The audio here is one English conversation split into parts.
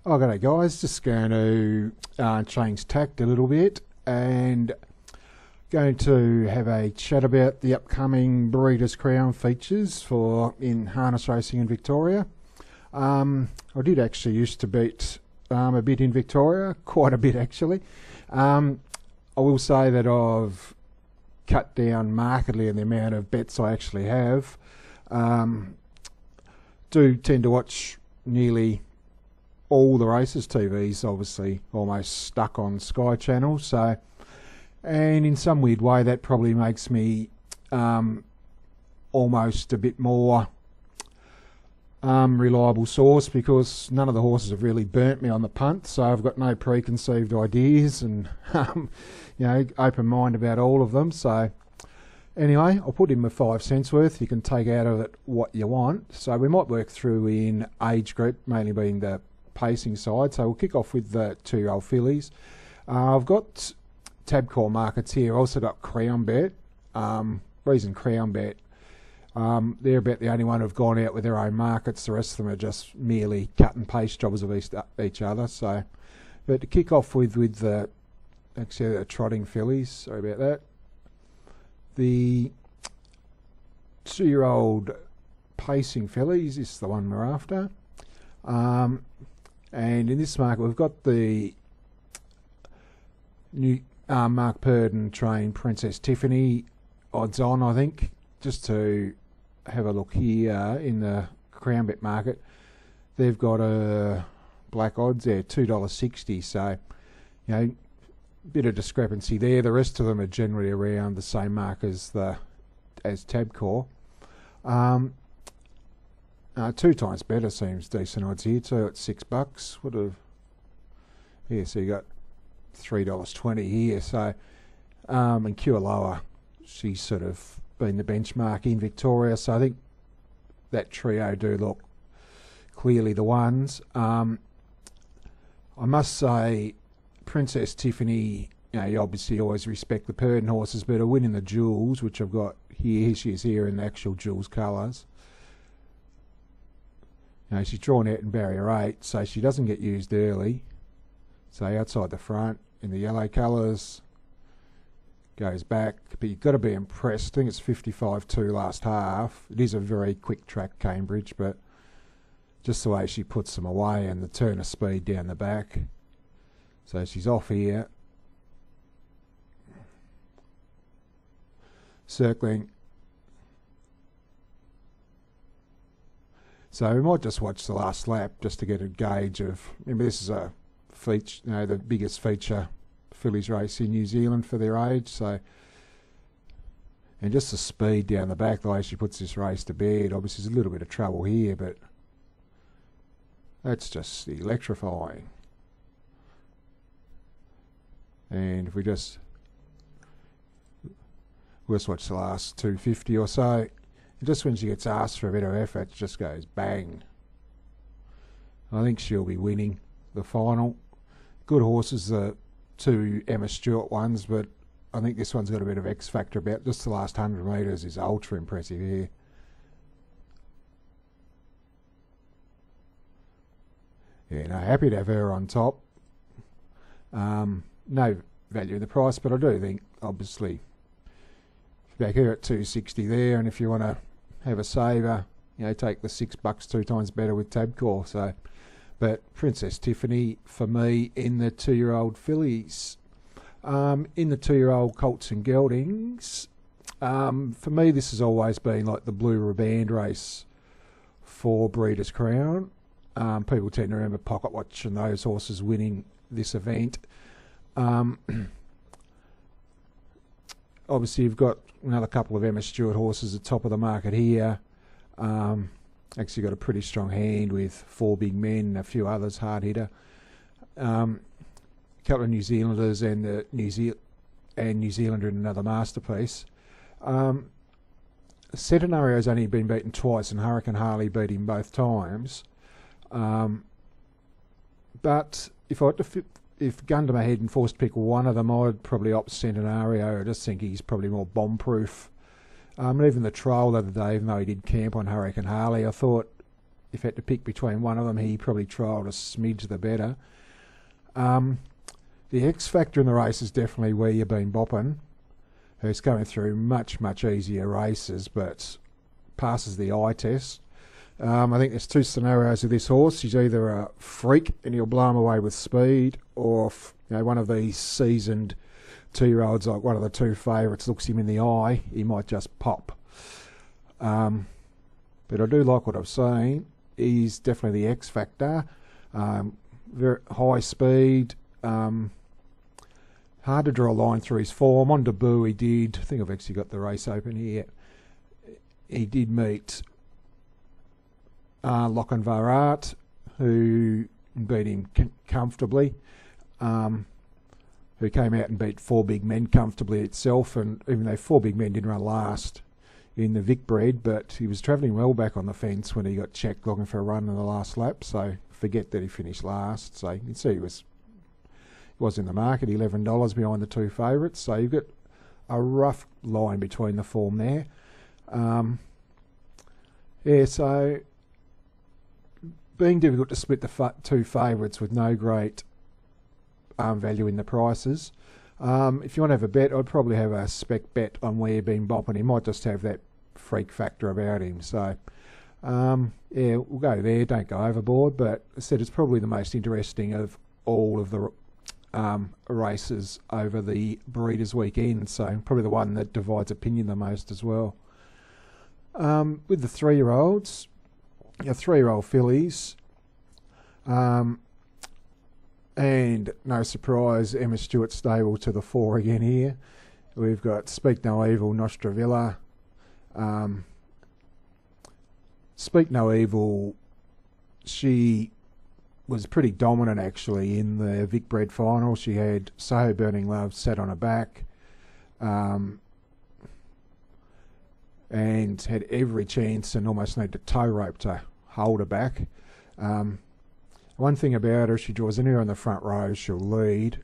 G'day guys, just going to change tact a little bit and going to have a chat about the upcoming Breeders' Crown features for in harness racing in Victoria. I did actually used to beat a bit in Victoria, quite a bit actually. I will say that I've cut down markedly in the amount of bets I actually have. Do tend to watch nearly all the races. TV's obviously almost stuck on Sky Channel, so, and in some weird way that probably makes me almost a bit more reliable source, because none of the horses have really burnt me on the punt, so I've got no preconceived ideas and open mind about all of them. So anyway, I'll put in my 5 cents worth. You can take out of it what you want. So we might work through in age group, mainly being the pacing side. So we'll kick off with the 2-year-old fillies. I've got Tabcorp markets here. I've also got Crown Bet. Reason Crown Bet, they're about the only one who've gone out with their own markets. The rest of them are just merely cut and paste jobs of each other. So, but to kick off with the trotting fillies. Sorry about that. The 2-year-old pacing fillies is the one we're after. And in this market, we've got the new Mark Purdon trained Princess Tiffany odds on, I think, just to have a look here in the Crown Bet market. They've got a black odds there, $2.60. So, bit of discrepancy there. The rest of them are generally around the same mark as Tabcorp. 2 times better seems decent odds here too at $6. So you got $3.20 here. So and Cure she's sort of been the benchmark in Victoria. So I think that trio do look clearly the ones. I must say, Princess Tiffany, you obviously always respect the Purdon horses, but a win in the jewels, which I've got here. She is here in the actual jewels colours. She's drawn out in barrier 8, so she doesn't get used early. So outside the front in the yellow colours, goes back, but you've got to be impressed. I think it's 55-2 last half. It is a very quick track, Cambridge, but just the way she puts them away and the turn of speed down the back. So she's off here, circling. So we might just watch the last lap just to get a gauge of. Remember, this is a feature, the biggest feature fillies race in New Zealand for their age. So, and just the speed down the back, the way she puts this race to bed. Obviously, there's a little bit of trouble here, but that's just electrifying. And if we'll just watch the last 250 or so. Just when she gets asked for a bit of effort, it just goes bang. I think she'll be winning the final. Good horses, the 2 Emma Stewart ones, but I think this one's got a bit of X factor about. Just the last 100 metres is ultra impressive here. Happy to have her on top. No value in the price, but I do think, obviously, back here at 260 there, and if you want to have a saver, take the $6 2 times better with Tabcorp. So, but Princess Tiffany for me in the 2-year-old fillies. In the 2-year-old colts and geldings, for me this has always been like the Blue Riband race for Breeders' Crown. People tend to remember Pocket Watch and those horses winning this event. Obviously, you've got another couple of Emma Stewart horses at the top of the market here. Actually got a pretty strong hand with 4 Big Men, a few others, hard hitter. A couple of New Zealanders and the New Zealander in another masterpiece. Centenario's only been beaten twice, and Hurricane Harley beat him both times. But if gun to my head and forced to pick one of them, I'd probably opt Centenario. I just think he's probably more bomb-proof. And even the trial the other day, even though he did camp on Hurricane Harley, I thought if he had to pick between one of them, he probably trialled a smidge the better. The X factor in the race is definitely Where You Been Bopping, who's going through much, much easier races, but passes the eye test. I think there's two scenarios with this horse. He's either a freak and he'll blow him away with speed, or one of these seasoned 2-year-olds, like one of the two favourites, looks him in the eye, he might just pop. But I do like what I've seen. He's definitely the X factor. Very high speed. Hard to draw a line through his form. On debut he did, I think I've actually got the race open here, he did meet Lachlan Varart, who beat him comfortably, who came out and beat Four Big Men comfortably itself, and even though Four Big Men didn't run last in the Vic Bred, but he was travelling well back on the fence when he got checked looking for a run in the last lap, so forget that he finished last. So you can see he was in the market, $11 behind the two favourites, so you've got a rough line between the form there. So being difficult to split the two favourites with no great value in the prices. If you want to have a bet, I'd probably have a spec bet on Where You've Been Bopping. He might just have that freak factor about him. So, we'll go there. Don't go overboard. But I said it's probably the most interesting of all of the races over the Breeders' Weekend. So probably the one that divides opinion the most as well. With the 3-year-olds, your 3-year-old fillies, and no surprise, Emma Stewart stable to the 4 again here. We've got Speak No Evil, Nostravilla. Speak No Evil, she was pretty dominant actually in the Vic Bred final. She had Soho Burning Love sat on her back, and had every chance and almost needed a tow rope to hold her back. One thing about her, she draws anywhere in the front row, she'll lead.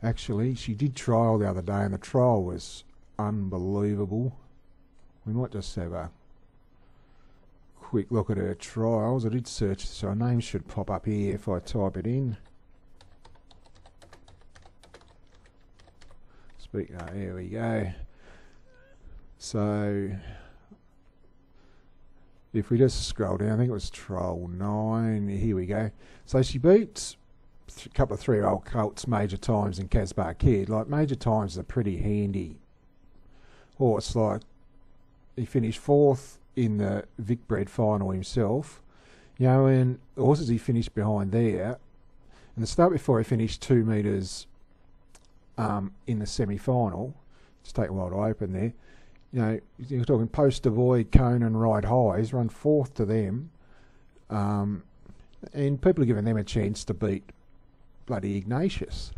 Actually, she did trial the other day, and the trial was unbelievable. We might just have a quick look at her trials. I did search, so her name should pop up here if I type it in. Here we go. So if we just scroll down, I think it was trial 9. Here we go. So she beat a couple of 3-year-old colts Major Times and Casbar Kid. Like, Major Times is a pretty handy horse. Like, he finished 4th in the Vic Bred final himself. And the horses he finished behind there, and the start before he finished 2 metres in the semi-final, it's taken a while to open there. You're talking Post Avoid, Cone and Ride High. He's run 4th to them. And people are giving them a chance to beat bloody Ignatius.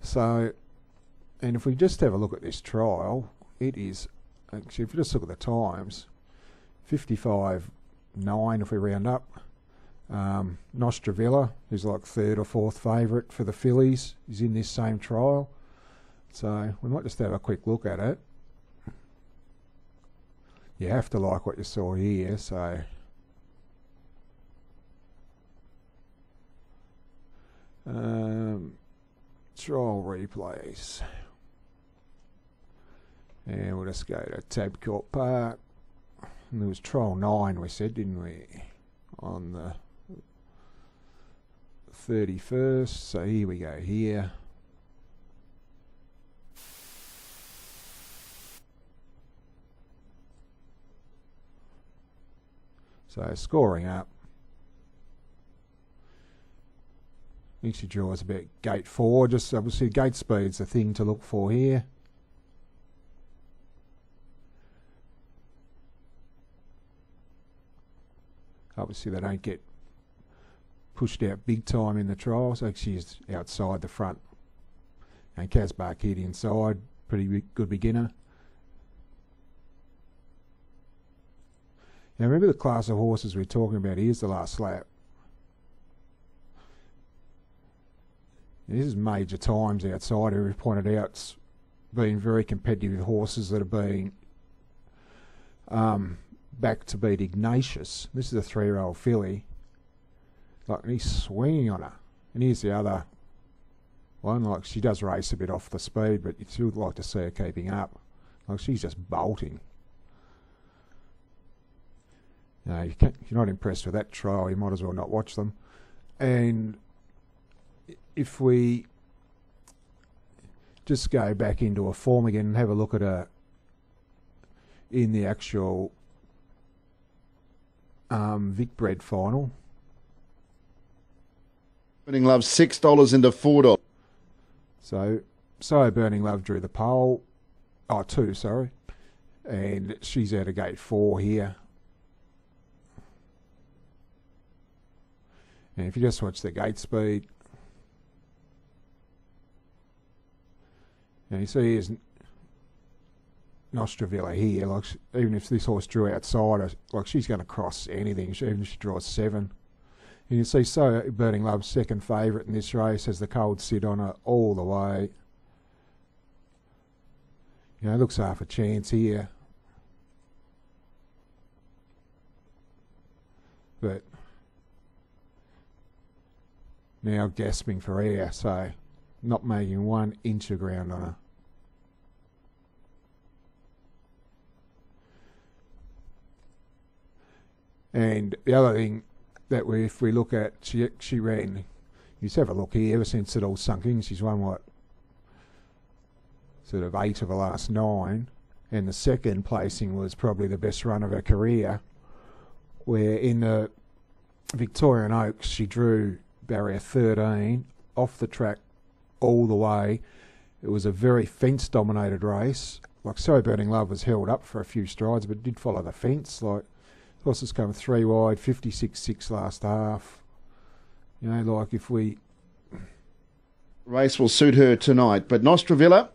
So, and if we just have a look at this trial, it is, actually, if we just look at the times, 55.9 if we round up. Nostravilla, who's like 3rd or 4th favourite for the fillies, is in this same trial. So we might just have a quick look at it. You have to like what you saw here, so trial replays, and we'll just go to Tabcorp Park. And there was trial 9 we said, didn't we, on the 31st. So here we go here. So scoring up. I think she draws about gate 4. Just obviously gate speed's the thing to look for here. Obviously they don't get pushed out big time in the trial, so she's outside the front. And Casbar Kid inside, pretty good beginner. Now remember the class of horses we're talking about. Here's the last lap. This is Major Times outside, who we've pointed out's been very competitive with horses that have been back to beat Ignatius. This is a 3-year-old filly. Like, and he's swinging on her. And here's the other one. Like, she does race a bit off the speed, but you'd still like to see her keeping up. Like, she's just bolting. No, if you're not impressed with that trial, you might as well not watch them. And if we just go back into a form again and have a look at her in the actual Vicbred final. Burning Love $6 into $4. So Burning Love drew the pole. Oh, 2, sorry. And she's out of gate 4 here. And if you just watch the gate speed, you see here's Nostrovilla here. Like, even if this horse drew outside her, like, she's going to cross anything, even if she draws 7. And you see So Burning Love's second favourite in this race has the cold sit on her all the way. You know, looks half a chance here. But now gasping for air, so not making 1 inch of ground on her. And the other thing that if we look at, she ran, you just have a look here, ever since it all sunk in, she's won what, sort of 8 of the last 9, and the second placing was probably the best run of her career, where in the Victorian Oaks she drew barrier 13 off the track all the way. It was a very fence dominated race. Like, So Burning Love was held up for a few strides, but did follow the fence. Like, horses come 3 wide, 56.6 last half. You know, like, if we... Race will suit her tonight, but Nostrovilla...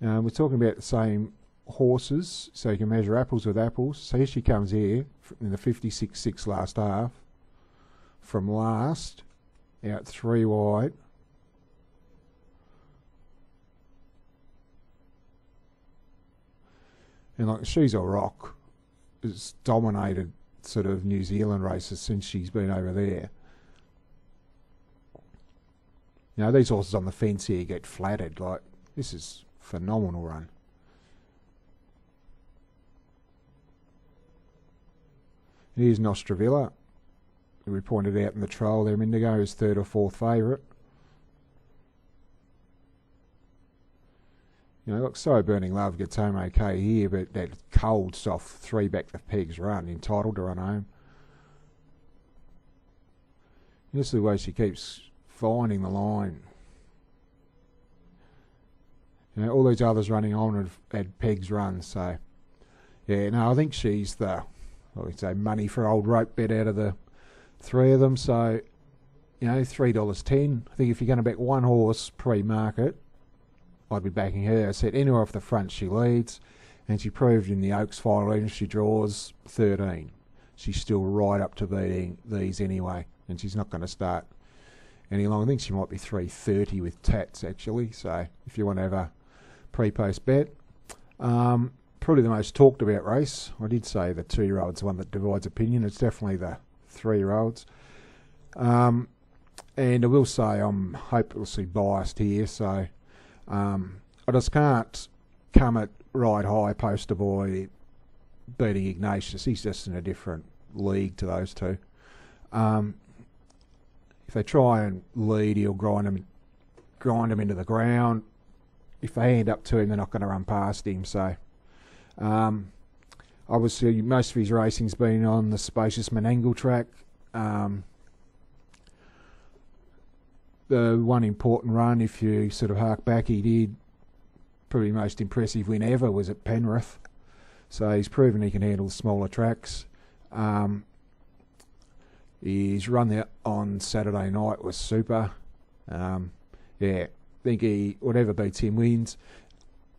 we're talking about the same horses, so you can measure apples with apples. So here she comes here in the 56.6 last half. From last, out 3 wide. And like, she's a rock. It's dominated sort of New Zealand races since she's been over there. You know, these horses on the fence here get flattered. Like, this is a phenomenal run. And here's Nostrovilla, who we pointed out in the trial there. Indigo is 3rd or 4th favourite. You know, look, So Burning Love gets home okay here, but that cold, soft 3 back the pegs run, entitled to run home. This is the way she keeps finding the line. You know, all these others running on have had pegs run, so yeah, no, I think she's the, I would say, money for old rope bet out of the 3 of them. So, you know, $3.10. I think if you're going to back one horse pre-market, I'd be backing her. I said anywhere off the front she leads, and she proved in the Oaks final, even if she draws 13, she's still right up to beating these anyway, and she's not going to start any longer. I think she might be 3.30 with Tats actually, so if you want to have a pre-post bet. Probably the most talked about race. I did say the 2-year-old's the one that divides opinion. It's definitely the 3-year-olds. And I will say I'm hopelessly biased here, so I just can't come at Ride High Poster Boy beating Ignatius. He's just in a different league to those two. If they try and lead, he'll grind them into the ground. If they hand up to him, they're not going to run past him. So, obviously, most of his racing's been on the spacious Menangle track. The one important run, if you sort of hark back, he did probably most impressive win ever was at Penrith. So he's proven he can handle the smaller tracks. His run there on Saturday night was super. Yeah, I think whatever beats him wins.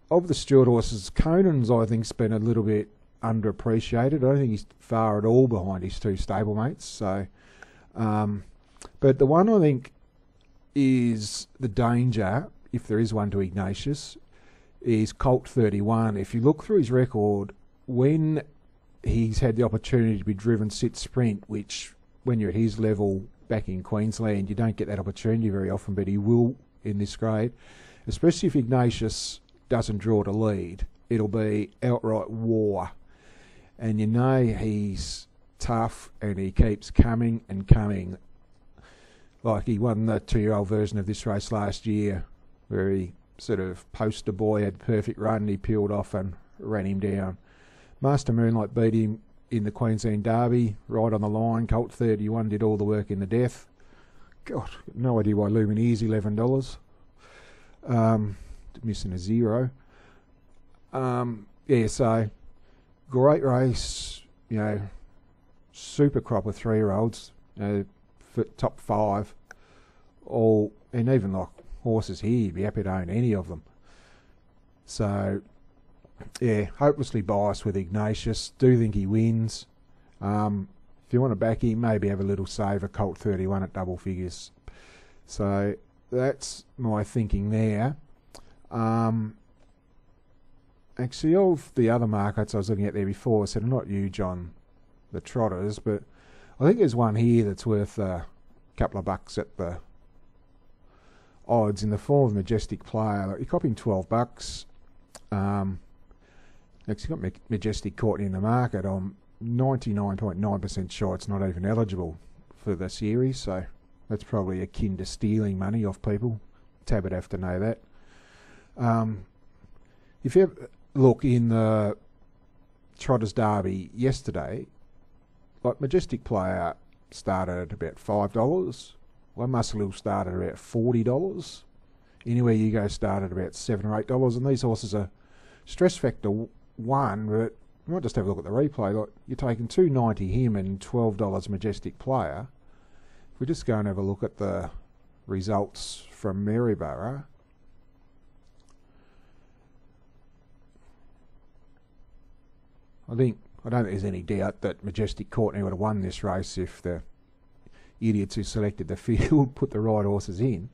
Of the Stewart horses, Conan's I think's been a little bit underappreciated. I don't think he's far at all behind his 2 stablemates. So, but the one I think is the danger, if there is one to Ignatius, is Colt 31. If you look through his record when he's had the opportunity to be driven sit sprint, which when you're at his level back in Queensland, you don't get that opportunity very often, but he will in this grade, especially if Ignatius doesn't draw to lead. It'll be outright war. And you know he's tough and he keeps coming and coming. Like he won the 2-year-old version of this race last year where he sort of poster boy had perfect run, he peeled off and ran him down. Master Moonlight beat him in the Queensland Derby, right on the line. Colt 31 did all the work in the death. God, no idea why Lumineer's $11. Missing a zero. Yeah, so great race, you know, super crop of 3-year-olds, you know, for top 5, all, and even like horses here, you'd be happy to own any of them. So, yeah, hopelessly biased with Ignatius. Do think he wins. If you want to back him, maybe have a little save of Colt 31 at double figures. So that's my thinking there. Actually, of the other markets I was looking at there before, I said, not you, John, the trotters, but I think there's one here that's worth a couple of bucks at the odds in the form of Majestic Player. Like, you're copying $12. Actually got Majestic caught in the market. I'm 99.9% sure it's not even eligible for the series, so that's probably akin to stealing money off people. Tab would have to know that. If you have look in the Trotters Derby yesterday, like Majestic Player started at about $5. One Muscle Hill started at about $40. Anywhere You Go started about $7 or $8, and these horses are stress factor 1, but you might just have a look at the replay. Like, you're taking $2.90 him and $12 Majestic Player. If we just go and have a look at the results from Maryborough, I don't think there's any doubt that Majestic Courtney would have won this race if the idiots who selected the field put the right horses in.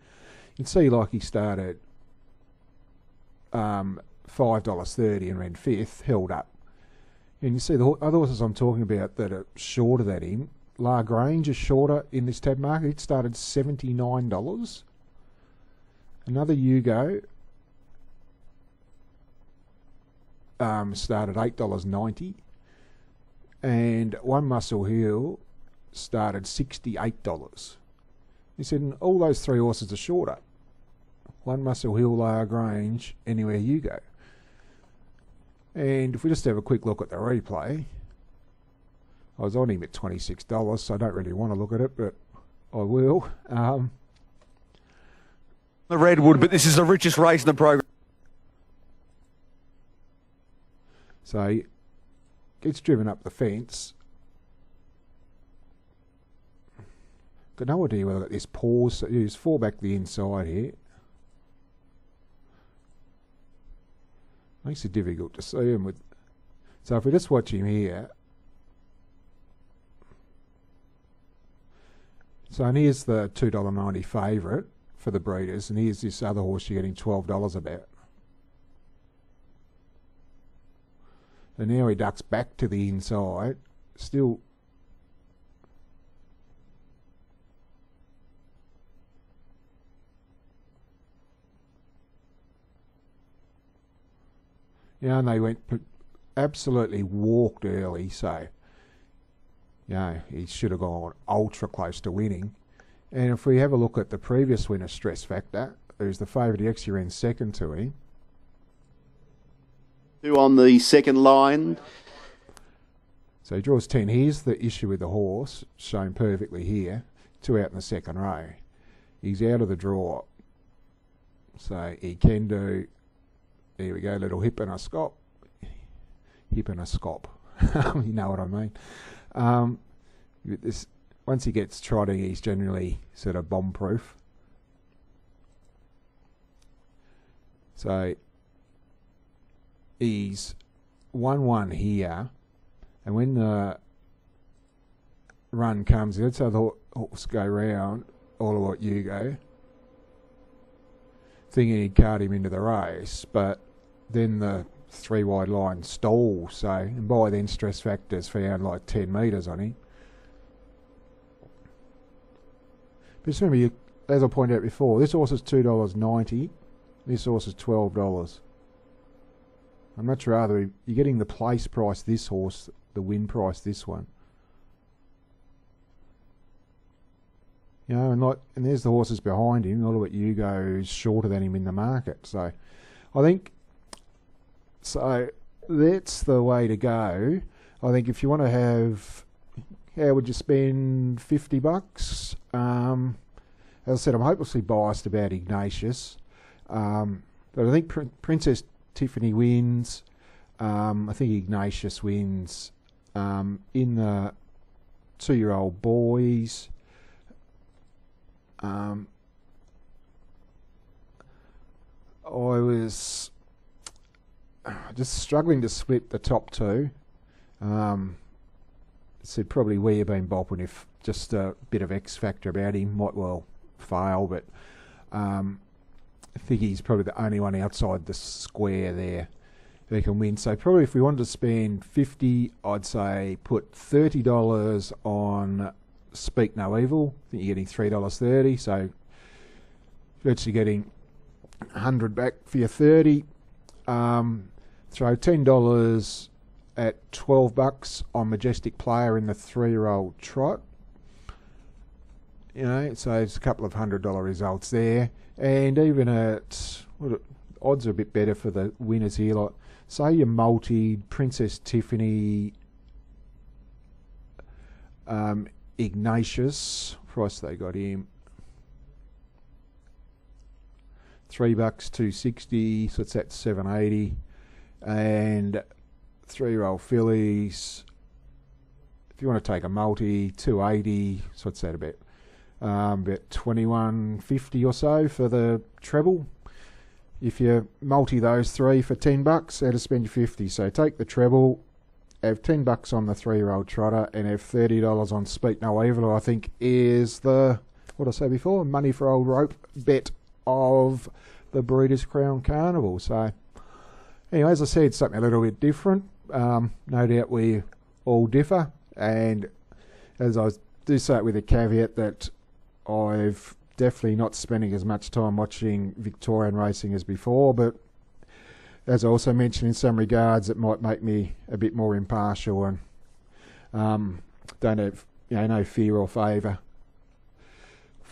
You can see like he started $5.30 and ran 5th, held up. And you see the other horses I'm talking about that are shorter than him. La Grange is shorter in this tab market. It started $79. Another Yugo started $8.90. And One Muscle Hill started $68. He said all those 3 horses are shorter. One Muscle Hill, La Grange, Anywhere You Go. And if we just have a quick look at the replay, I was on him at $26, so I don't really want to look at it, but I will. The Redwood, but this is the richest race in the program. So he gets driven up the fence. Got no idea whether I got this pause. So he's 4 back the inside here. Makes it difficult to see him with. So if we just watch him here. So and here's the $2.90 favourite for the breeders, and here's this other horse you're getting $12 about. And now he ducks back to the inside, still. Yeah, and they went absolutely walked early, so he should have gone ultra close to winning. And if we have a look at the previous winner, Stress Factor, who's the favourite, he actually ran second to him. 2 on the second line. So he draws 10. Here's the issue with the horse, shown perfectly here. 2 out in the second row. He's out of the draw. So he can do, there we go, little hip and a scop. Hip and a scop. You know what I mean. Once he gets trotting, he's generally sort of bomb-proof. So he's 1-1 here, and when the run comes, let's have the horse go round, all of what you go, thinking he'd cart him into the race, but then the 3 wide line stall. So, and by then stress factor's found like 10 metres on him. But just remember, as I pointed out before, this horse is $2.90. This horse is $12. I'd much rather you're getting the place price this horse, the win price this one. You know, and there's the horses behind him. All of it Hugo's shorter than him in the market. So I think that's the way to go. I think if you want to have, how would you spend $50? As I said, I'm hopelessly biased about Ignatius, but I think Princess Tiffany wins. I think Ignatius wins. In the 2-year-old boys, I was just struggling to split the top two. Said probably where you've been bopping if just a bit of X factor about him might well fail, but I think he's probably the only one outside the square there who can win. So probably if we wanted to spend 50, I'd say put $30 on Speak No Evil. I think you're getting $3.30, so virtually getting 100 back for your 30. Throw $10 at $12 on Majestic Player in the 3-year-old trot. You know, so it's a couple of $100 results there. And even at, odds are a bit better for the winners here. Like, say you multied Princess Tiffany, Ignatius, price they got him, $3, $2.60, so it's at $7.80. And 3-year-old fillies, if you want to take a multi, $2.80, so what's that about $21.50 or so for the treble. If you multi those three for $10, that'll spend you $50. So take the treble, have $10 on the 3-year-old trotter, and have $30 on Speak No Evil. I think is the, what I say before, money for old rope bet of the Breeders' Crown Carnival. So anyway, as I said, something a little bit different. No doubt we all differ, and as I do say it with a caveat that I've definitely not spending as much time watching Victorian racing as before, but as I also mentioned, in some regards it might make me a bit more impartial and don't have, you know, no fear or favour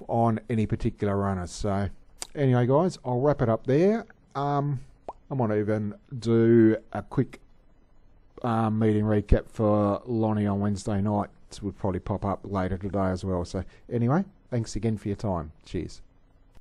on any particular runners. So anyway guys, I'll wrap it up there. I might even do a quick meeting recap for Lonnie on Wednesday night. This would probably pop up later today as well. So anyway, thanks again for your time. Cheers.